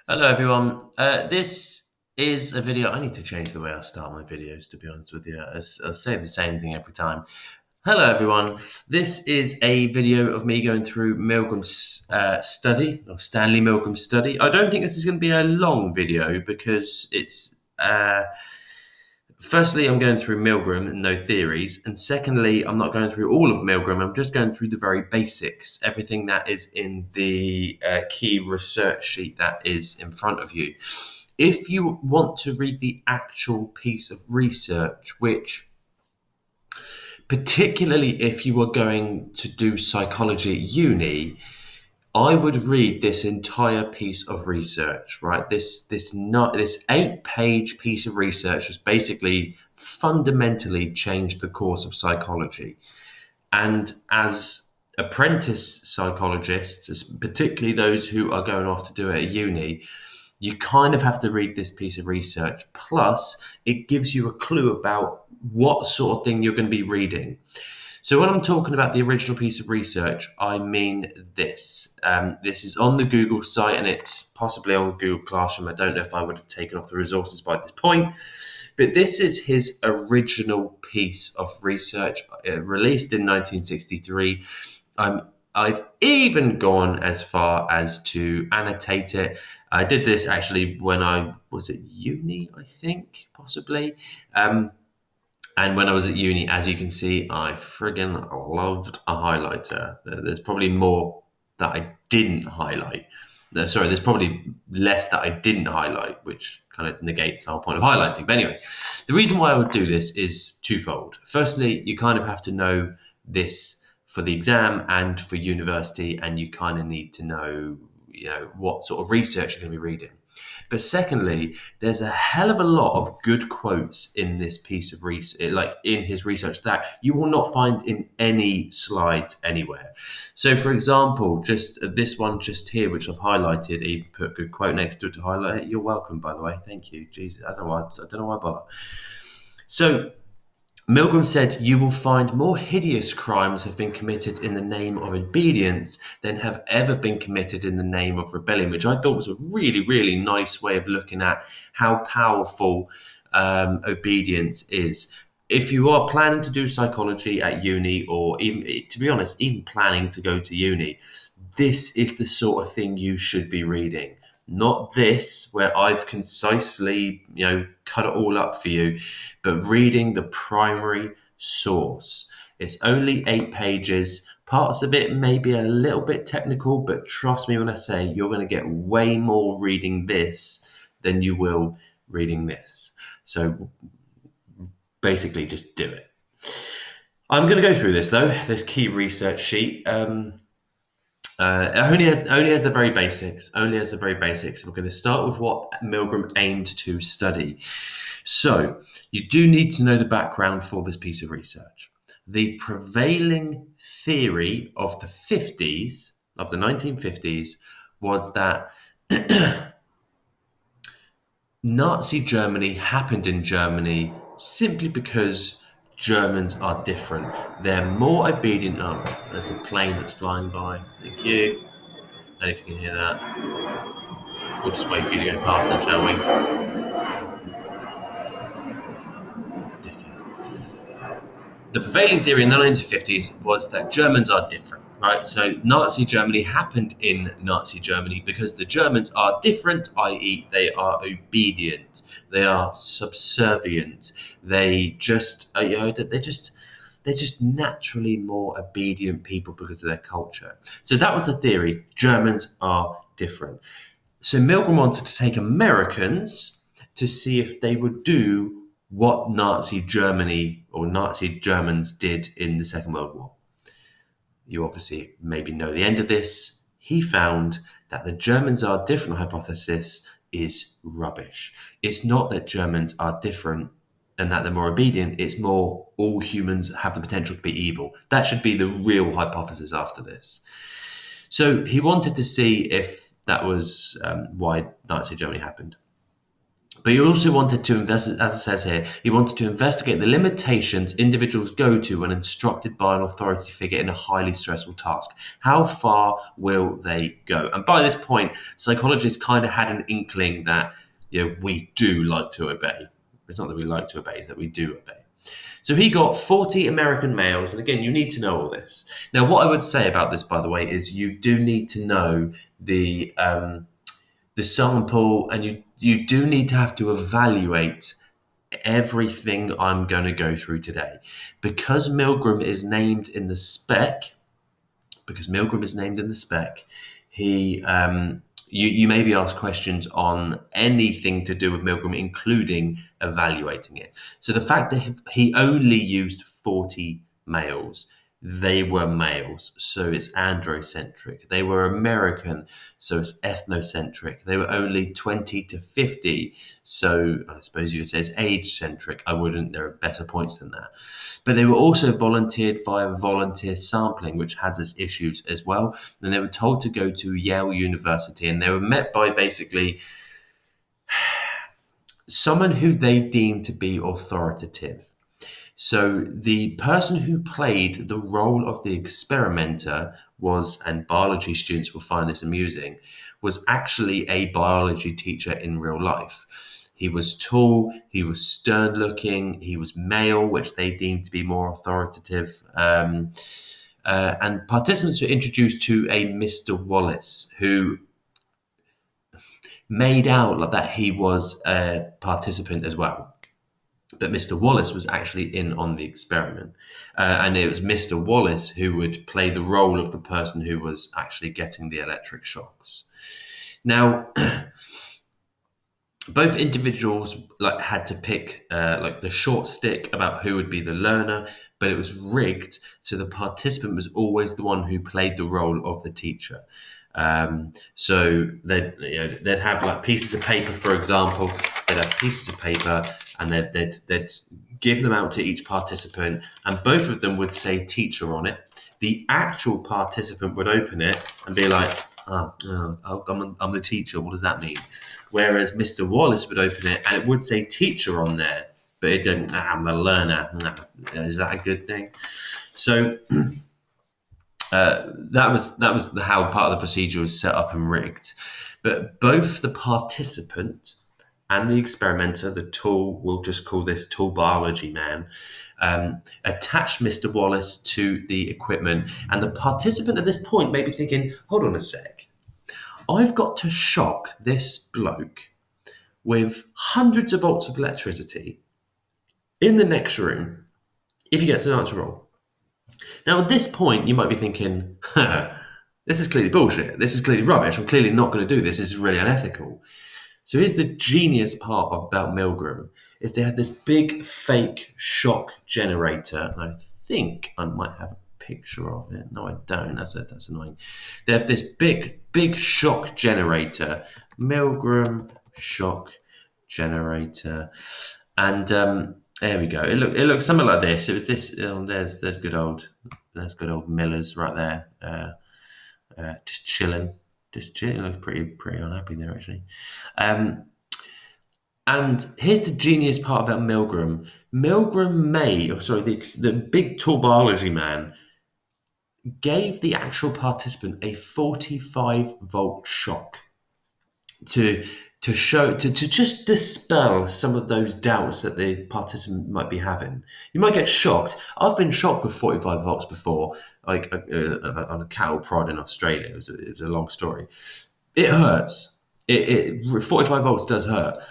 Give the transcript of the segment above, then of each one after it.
Hello, everyone. This is a video. I need to change the way I start my videos, to be honest with you. I say the same thing every time. Hello, everyone. This is a video of me going through Milgram's study, or Stanley Milgram's study. I don't think this is going to be a long video because it's. Firstly, I'm going through Milgram and no theories. And secondly, I'm not going through all of Milgram. I'm just going through the very basics, everything that is in the key research sheet that is in front of you. If you want to read the actual piece of research, which particularly if you are going to do psychology at uni, I would read this entire piece of research, right? This 8-page piece of research has basically fundamentally changed the course of psychology. And as apprentice psychologists, particularly those who are going off to do it at uni, you kind of have to read this piece of research. Plus, it gives you a clue about what sort of thing you're going to be reading. So when I'm talking about the original piece of research, I mean this. This is on the Google site and it's possibly on Google Classroom. I don't know if I would have taken off the resources by this point. But this is his original piece of research, released in 1963. I've even gone as far as to annotate it. I did this actually when I was at uni, I think, possibly. And when I was at uni, as you can see, I friggin' loved a highlighter. There's probably more that I didn't highlight. Sorry, there's probably less that I didn't highlight, which kind of negates the whole point of highlighting. But anyway, the reason why I would do this is twofold. Firstly, you kind of have to know this for the exam and for university, and you kind of need to know, what sort of research you're going to be reading. But secondly, there's a hell of a lot of good quotes in this piece of research, like in his research, that you will not find in any slides anywhere. So, for example, just this one just here, which I've highlighted, he put a good quote next to it to highlight it. You're welcome, by the way. Thank you. Jesus, I don't know why I bother. So, Milgram said, "You will find more hideous crimes have been committed in the name of obedience than have ever been committed in the name of rebellion," which I thought was a really, really nice way of looking at how powerful obedience is. If you are planning to do psychology at uni, or even, to be honest, even planning to go to uni, this is the sort of thing you should be reading. Not this, where I've concisely, cut it all up for you, but reading the primary source. It's only 8 pages. Parts of it may be a little bit technical, but trust me when I say you're going to get way more reading this than you will reading this. So basically, just do it. I'm going to go through this, though, this key research sheet. Only has the very basics. Only has the very basics. We're going to start with what Milgram aimed to study. So you do need to know the background for this piece of research. The prevailing theory of the 50s, of the 1950s, was that Nazi Germany happened in Germany simply because Germans are different. They're more obedient. Oh, there's a plane that's flying by. Thank you. I don't know if you can hear that. We'll just wait for you to go past that, shall we? Dickhead. The prevailing theory in the 1950s was that Germans are different, right? So Nazi Germany happened in Nazi Germany because the Germans are different, i.e., they are obedient, they are subservient, they just, they're just naturally more obedient people because of their culture. So that was the theory. Germans are different. So Milgram wanted to take Americans to see if they would do what Nazi Germany or Nazi Germans did in the Second World War. You obviously maybe know the end of this. He found that the Germans are different hypothesis is rubbish. It's not that Germans are different and that they're more obedient. It's more all humans have the potential to be evil. That should be the real hypothesis after this. So he wanted to see if that was why Nazi Germany happened. But he also wanted to invest, as it says here, he wanted to investigate the limitations individuals go to when instructed by an authority figure in a highly stressful task. How far will they go? And by this point, psychologists kind of had an inkling that, we do like to obey. It's not that we like to obey, it's that we do obey. So he got 40 American males, and again, you need to know all this. Now, what I would say about this, by the way, is you do need to know the sample, and you do need to have to evaluate everything I'm going to go through today. Because Milgram is named in the spec, he you may be asked questions on anything to do with Milgram, including evaluating it. So the fact that he only used 40 males, they were males, so it's androcentric. They were American, so it's ethnocentric. They were only 20 to 50, so I suppose you could say it's age-centric. There are better points than that. But they were also volunteered via volunteer sampling, which has its issues as well. And they were told to go to Yale University, and they were met by basically someone who they deemed to be authoritative. So the person who played the role of the experimenter was, and biology students will find this amusing, was actually a biology teacher in real life. He was tall, he was stern looking, he was male, which they deemed to be more authoritative. And participants were introduced to a Mr. Wallace, who made out like that he was a participant as well. But Mr. Wallace was actually in on the experiment. And it was Mr. Wallace who would play the role of the person who was actually getting the electric shocks. Now, both individuals had to pick the short stick about who would be the learner, but it was rigged, so the participant was always the one who played the role of the teacher. So they'd have pieces of paper, for example. They'd have pieces of paper, and they'd give them out to each participant, and both of them would say teacher on it. The actual participant would open it and be like, I'm the teacher. What does that mean? Whereas Mr. Wallace would open it and it would say teacher on there, but it didn't. I'm the learner. Is that a good thing? So that was how part of the procedure was set up and rigged. But both the participant and the experimenter, the tall, we'll just call this tall biology man, attached Mr. Wallace to the equipment. And the participant at this point may be thinking, hold on a sec. I've got to shock this bloke with hundreds of volts of electricity in the next room if he gets an answer wrong. Now, at this point, you might be thinking, this is clearly bullshit. This is clearly rubbish. I'm clearly not going to do this. This is really unethical. So here's the genius part about Milgram, is they had this big fake shock generator, and I think I might have a picture of it. No, I don't. That's annoying. They have this big shock generator, Milgram shock generator, and there we go. It looks something like this. It was this. There's good old Miller's right there, just chilling. He looks pretty unhappy there, actually. And here's the genius part about Milgram. The big tall biology man gave the actual participant a 45 volt shock to just dispel some of those doubts that the participant might be having. You might get shocked. I've been shocked with 45 volts before, on a cattle prod in Australia. It was a long story. It hurts. 45 volts does hurt.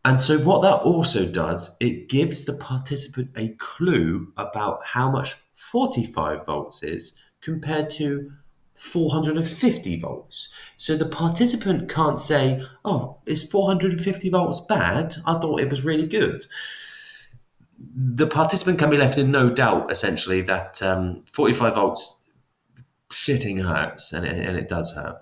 And so what that also does, it gives the participant a clue about how much 45 volts is compared to 450 volts. So the participant can't say, oh, is 450 volts bad? I thought it was really good. The participant can be left in no doubt, essentially, that 45 volts shitting hurts, and it does hurt.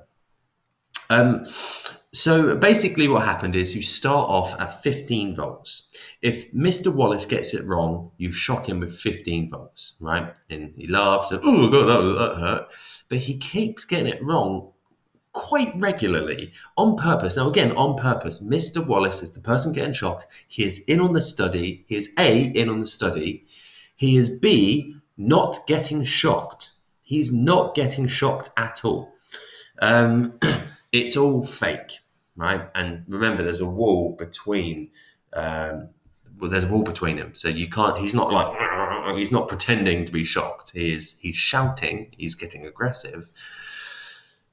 So basically what happened is you start off at 15 volts. If Mr. Wallace gets it wrong, you shock him with 15 volts, right? And he laughs and, oh, God, that hurt. But he keeps getting it wrong quite regularly on purpose. Now, again, on purpose, Mr. Wallace is the person getting shocked. He is in on the study. He is A, in on the study. He is B, not getting shocked. He's not getting shocked at all. It's all fake, right? And remember, there's a wall between. There's a wall between them, so you can't. He's not like. He's not pretending to be shocked. He's shouting. He's getting aggressive.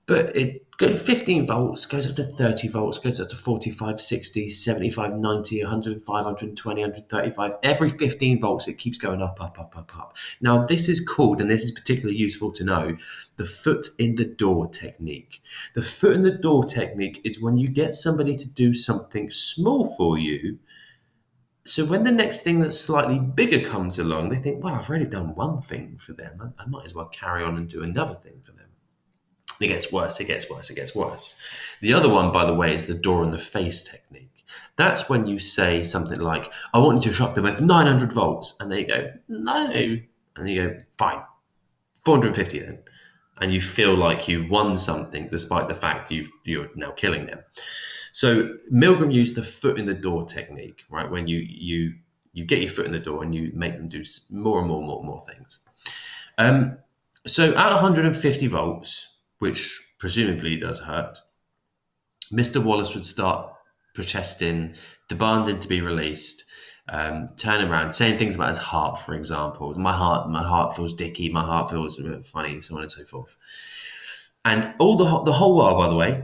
But it goes 15 volts, goes up to 30 volts, goes up to 45, 60, 75, 90, 105, 120, 135. Every 15 volts, it keeps going up, up, up, up, up. Now, this is called, and this is particularly useful to know, the foot in the door technique. The foot in the door technique is when you get somebody to do something small for you. So when the next thing that's slightly bigger comes along, they think, well, I've already done one thing for them. I might as well carry on and do another thing for them. It gets worse, it gets worse, it gets worse. The other one, by the way, is the door in the face technique. That's when you say something like, I want you to shock them with 900 volts. And they go, no. And you go, fine, 450 then. And you feel like you've won something despite the fact you're now killing them. So Milgram used the foot in the door technique, right? When you get your foot in the door and you make them do more and more things. So at 150 volts, which presumably does hurt, Mr. Wallace would start protesting, demanding to be released, turning around, saying things about his heart, for example. My heart feels dicky, my heart feels funny, so on and so forth. And the whole while, by the way,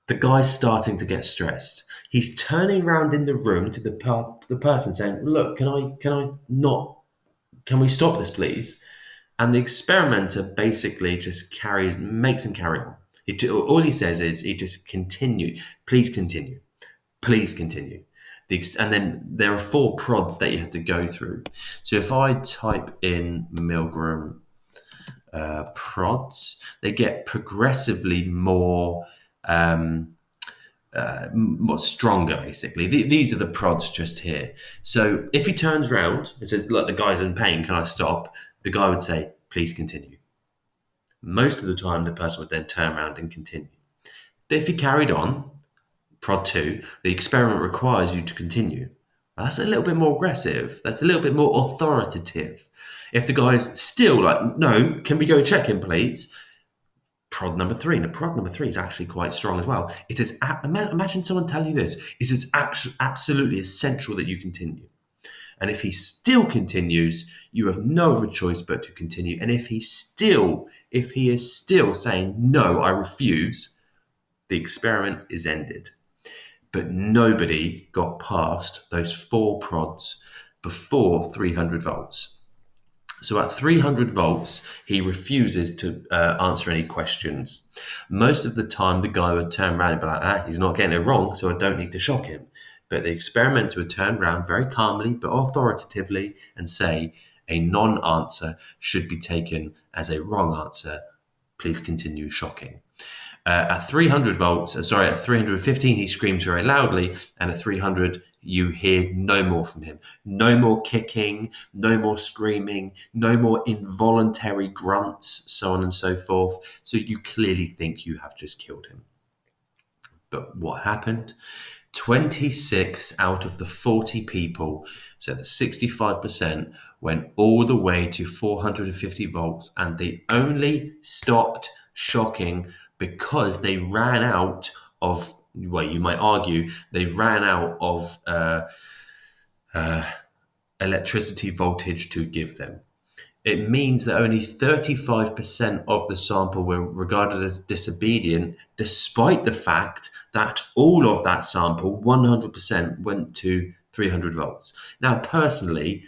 the guy's starting to get stressed. He's turning around in the room to the person saying, look, can we stop this, please? And the experimenter basically just makes him carry on. All he says is, he just continue. Please continue. Please continue. And then there are 4 prods that you have to go through. So if I type in Milgram prods, they get progressively more stronger, basically. These are the prods just here. So if he turns around and says, look, the guy's in pain, can I stop? The guy would say, please continue. Most of the time, the person would then turn around and continue. But if he carried on, prod 2, the experiment requires you to continue. Well, that's a little bit more aggressive. That's a little bit more authoritative. If the guy's still like, no, can we go check him, please? Prod number 3. Now, prod number 3 is actually quite strong as well. It is imagine someone telling you this. It is absolutely essential that you continue. And if he still continues, you have no other choice but to continue. And if he is still saying, no, I refuse, the experiment is ended. But nobody got past those 4 prods before 300 volts. So at 300 volts, he refuses to answer any questions. Most of the time, the guy would turn around and be like, he's not getting it wrong, so I don't need to shock him. But the experimenter would turn around very calmly but authoritatively and say, a non-answer should be taken as a wrong answer. Please continue shocking. At 315, he screams very loudly, and at 300, you hear no more from him. No more kicking, no more screaming, no more involuntary grunts, so on and so forth. So you clearly think you have just killed him. But what happened? 26 out of the 40 people, so the 65%, went all the way to 450 volts, and they only stopped shocking because they ran out of, well, you might argue, they ran out of electricity voltage to give them. It means that only 35% of the sample were regarded as disobedient, despite the fact that all of that sample, 100%, went to 300 volts. Now, personally,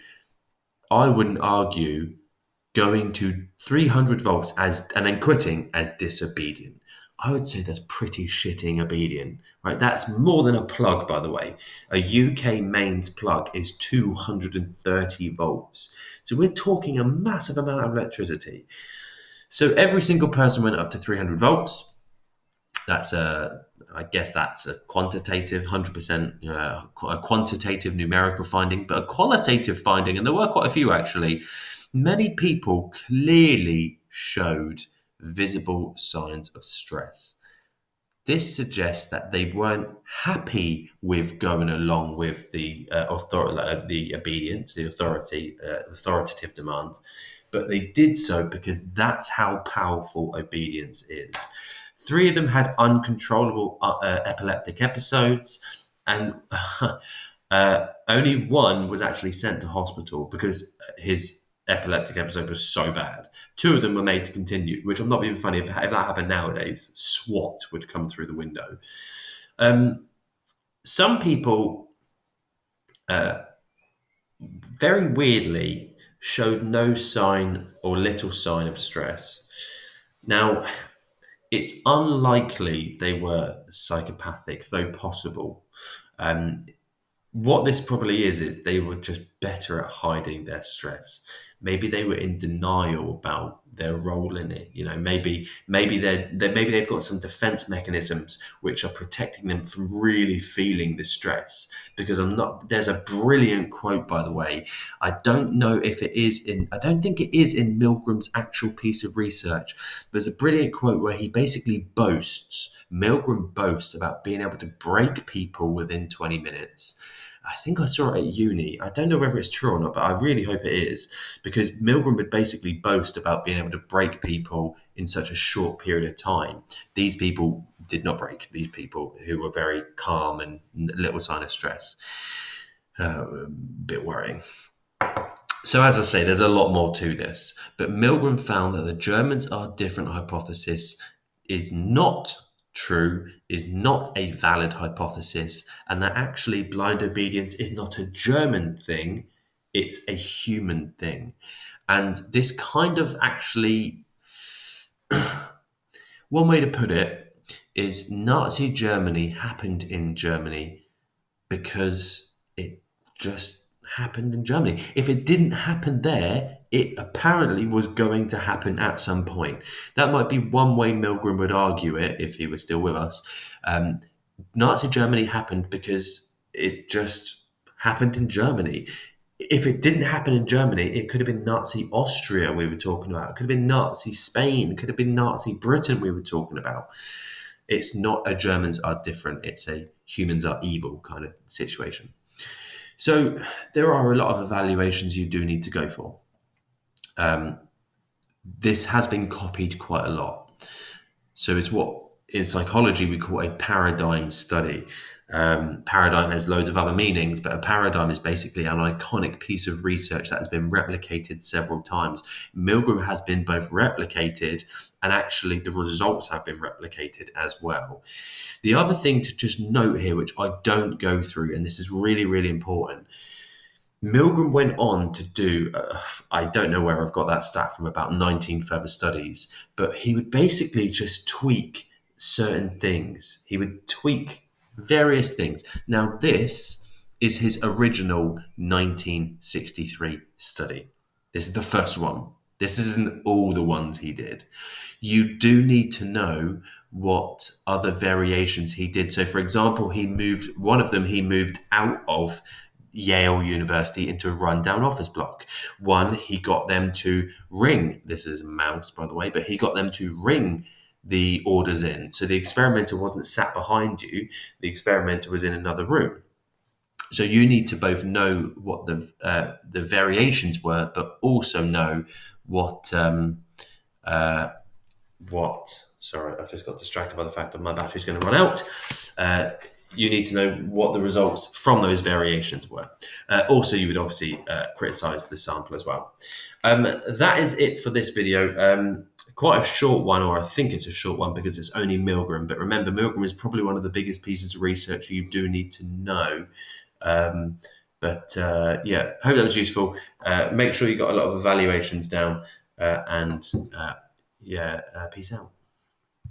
I wouldn't argue going to 300 volts and then quitting as disobedient. I would say that's pretty shitting obedient, right? That's more than a plug, by the way. A UK mains plug is 230 volts. So we're talking a massive amount of electricity. So every single person went up to 300 volts. I guess that's a quantitative, 100%, a quantitative numerical finding, but a qualitative finding, and there were quite a few actually. Many people clearly showed visible signs of stress. This suggests that they weren't happy with going along with the the obedience, the authoritative demands, but they did so because that's how powerful obedience is. Three of them had uncontrollable epileptic episodes, and only one was actually sent to hospital because his epileptic episode was so bad. Two of them were made to continue, which I'm not being funny. If that happened nowadays, SWAT would come through the window. Some people, very weirdly, showed no sign or little sign of stress. Now, it's unlikely they were psychopathic, though possible. What this probably is they were just better at hiding their stress. Maybe they were in denial about their role in it. Maybe they've got some defense mechanisms which are protecting them from really feeling the stress. Because there's a brilliant quote, by the way. I don't think it is in Milgram's actual piece of research. There's a brilliant quote where he basically Milgram boasts about being able to break people within 20 minutes. I think I saw it at uni. I don't know whether it's true or not, but I really hope it is, because Milgram would basically boast about being able to break people in such a short period of time. These people did not break. These people who were very calm and little sign of stress. A bit worrying. So as I say, there's a lot more to this, but Milgram found that the Germans are different hypothesis is not true, is not a valid hypothesis, and that actually blind obedience is not a German thing, it's a human thing. And this kind of actually, one way to put it is Nazi Germany happened in Germany because it just happened in Germany. If it didn't happen there, it apparently was going to happen at some point. That might be one way Milgram would argue it if he was still with us. Nazi Germany happened because it just happened in Germany. If it didn't happen in Germany, it could have been Nazi Austria we were talking about. It could have been Nazi Spain. It could have been Nazi Britain we were talking about. It's not a Germans are different. It's a humans are evil kind of situation. So there are a lot of evaluations you do need to go for. This has been copied quite a lot. So it's what in psychology we call a paradigm study. Paradigm has loads of other meanings, but a paradigm is basically an iconic piece of research that has been replicated several times. Milgram has been both replicated and actually the results have been replicated as well. The other thing to just note here, which I don't go through, and this is really, really important, Milgram went on to do, I don't know where I've got that stat from, about 19 further studies, but he would basically just tweak certain things. He would tweak various things. Now, this is his original 1963 study. This is the first one. This isn't all the ones he did. You do need to know what other variations he did. So, for example, he moved out of Yale University into a rundown office block. One, he got them to ring, this is a mouse, by the way, but he got them to ring the orders in. So the experimenter wasn't sat behind you, the experimenter was in another room. So you need to both know what the variations were, but also know what, sorry, I've just got distracted by the fact that my battery's going to run out. You need to know what the results from those variations were. Also, you would obviously criticize the sample as well. That is it for this video. Quite a short one, or I think it's a short one because it's only Milgram. But remember, Milgram is probably one of the biggest pieces of research you do need to know. Yeah, hope that was useful. Make sure you got a lot of evaluations down, peace out.